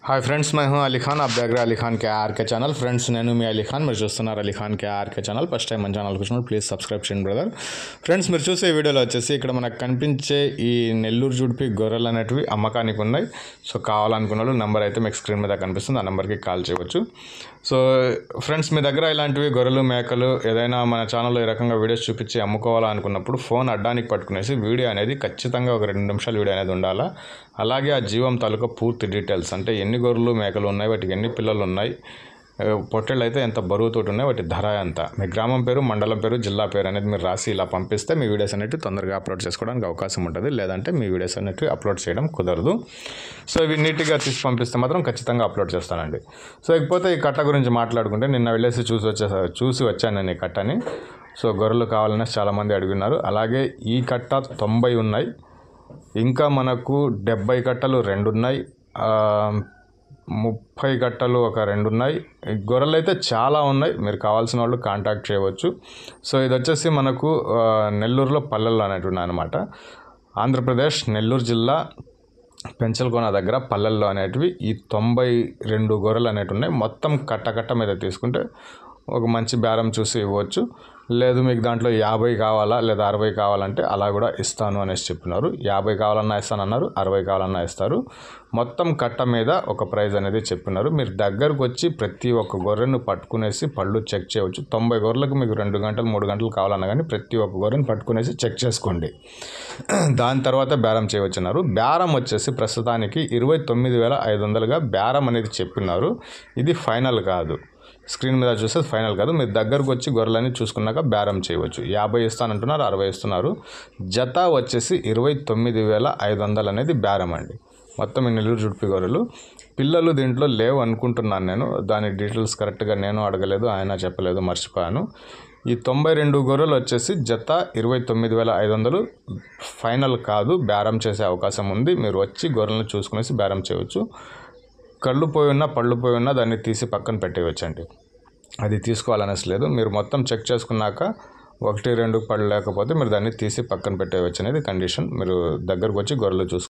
Hi friends, मैं हूं अली खान। आप देख रहे हैं अली खान के आर के ఛానల్। ఫ్రెండ్స్ నేను మీ అలీ ఖాన్, మీరు చూస్తున్నారు Ali Khan K R K channel. First time మన ఛానల్కి వచ్చినప్పుడు ప్లీజ్ సబ్స్క్రైబ్ చేయండి బ్రదర్। ఫ్రెండ్స్, మీరు చూసే వీడియోలో వచ్చేసి ఇక్కడ మనకు కనిపించే ఈ నెల్లూరు జుడిపి గొర్రెలు అనేటివి అమ్మకానికి ఉన్నాయి। సో కావాలనుకున్న వాళ్ళు నెంబర్ అయితే మీకు స్క్రీన్ మీద కనిపిస్తుంది, ఆ నెంబర్కి కాల్ చేయవచ్చు। సో ఫ్రెండ్స్, మీ దగ్గర ఇలాంటివి గొర్రెలు మేకలు ఏదైనా మన ఛానల్లో ఈ రకంగా వీడియోస్ చూపించి అమ్ముకోవాలనుకున్నప్పుడు ఫోన్ అడ్డానికి పట్టుకునేసి వీడియో అనేది ఖచ్చితంగా ఒక 2 నిమిషాల వీడియో అనేది ఉండాలా। అలాగే ఆ జీవం తాలూకా పూర్తి డీటెయిల్స్, అంటే ఎన్ని గొర్రెలు మేకలు ఉన్నాయి, వాటికి ఎన్ని పిల్లలు ఉన్నాయి, పొట్టేళ్ళు అయితే ఎంత బరువుతోటి ఉన్నాయి, వాటి ధర ఎంత, మీ గ్రామం పేరు, మండలం పేరు, జిల్లా పేరు అనేది మీరు రాసి ఇలా పంపిస్తే మీ వీడియోస్ అనేవి తొందరగా అప్లోడ్ చేసుకోవడానికి అవకాశం ఉంటుంది। లేదంటే మీ వీడియోస్ అనేవి అప్లోడ్ చేయడం కుదరదు। సో ఇవి నీట్గా తీసి పంపిస్తే మాత్రం ఖచ్చితంగా అప్లోడ్ చేస్తానండి। సో ఇకపోతే ఈ కట్ట గురించి మాట్లాడుకుంటే, నిన్న వెళ్ళేసి చూసి వచ్చాను నేను ఈ కట్టని। సో గొర్రెలు కావాలని చాలామంది అడిగినారు। అలాగే ఈ కట్ట 90 ఉన్నాయి, ఇంకా మనకు 70 కట్టలు 2 ఉన్నాయి, 30 కట్టలు ఒక 2 ఉన్నాయి। గొర్రెలు అయితే చాలా ఉన్నాయి, మీరు కావాల్సిన వాళ్ళు కాంటాక్ట్ చేయవచ్చు। సో ఇది వచ్చేసి మనకు నెల్లూరులో పల్లెల్లో అనేటివి ఉన్నాయన్నమాట। ఆంధ్రప్రదేశ్ నెల్లూరు జిల్లా పెంచలకోన దగ్గర పల్లెల్లో అనేటివి ఈ 92 గొర్రెలు అనేటివి ఉన్నాయి। మొత్తం కట్ట మీద తీసుకుంటే ఒక మంచి బేరం చూసి ఇవ్వచ్చు। లేదు మీకు దాంట్లో 50 కావాలా లేదా 60 కావాలంటే అలా కూడా ఇస్తాను అనేసి చెప్పినారు। 50 కావాలన్నా ఇస్తానన్నారు, 60 కావాలన్నా ఇస్తారు। మొత్తం కట్ట మీద ఒక ప్రైజ్ అనేది చెప్పినారు। మీరు దగ్గరకు వచ్చి ప్రతి ఒక్క గొర్రెను పట్టుకునేసి పళ్ళు చెక్ చేయవచ్చు। 90 గొర్రెలకు మీకు 2 గంటలు 3 గంటలు కావాలన్నా కానీ ప్రతి ఒక్క గొర్రెను పట్టుకునేసి చెక్ చేసుకోండి, దాని తర్వాత బేరం చేయవచ్చున్నారు। బేరం వచ్చేసి ప్రస్తుతానికి 29,500గా బేరం అనేది చెప్పినారు। ఇది ఫైనల్ కాదు, స్క్రీన్ మీద చూస్తే ఫైనల్ కాదు, మీరు దగ్గరకు వచ్చి గొర్రెలని చూసుకున్నాక బేరం చేయవచ్చు। 50 ఇస్తానంటున్నారు, 60 ఇస్తున్నారు। జత వచ్చేసి 29,500 అనేది బేరం అండి। మొత్తం ఈ నెల్లూరు జుడిపి గొర్రెలు పిల్లలు దీంట్లో లేవు అనుకుంటున్నాను నేను, దాని డీటెయిల్స్ కరెక్ట్గా నేను అడగలేదు, ఆయన చెప్పలేదు, మర్చిపోయాను। ఈ 92 గొర్రెలు వచ్చేసి జత 29,500 ఫైనల్ కాదు, బేరం చేసే అవకాశం ఉంది। మీరు వచ్చి గొర్రెలను చూసుకునేసి బేరం చేయవచ్చు। కళ్ళు పోయి ఉన్నా పళ్ళు పోయి ఉన్నా దాన్ని తీసి పక్కన పెట్టేయచ్చండి, అది తీసుకోవాలనేసి లేదు। మీరు మొత్తం చెక్ చేసుకున్నాక 1-2 పళ్ళు లేకపోతే మీరు దాన్ని తీసి పక్కన పెట్టేయచ్చు అనేది కండిషన్। మీరు దగ్గరకు వచ్చి గొర్రెలు చూసుకో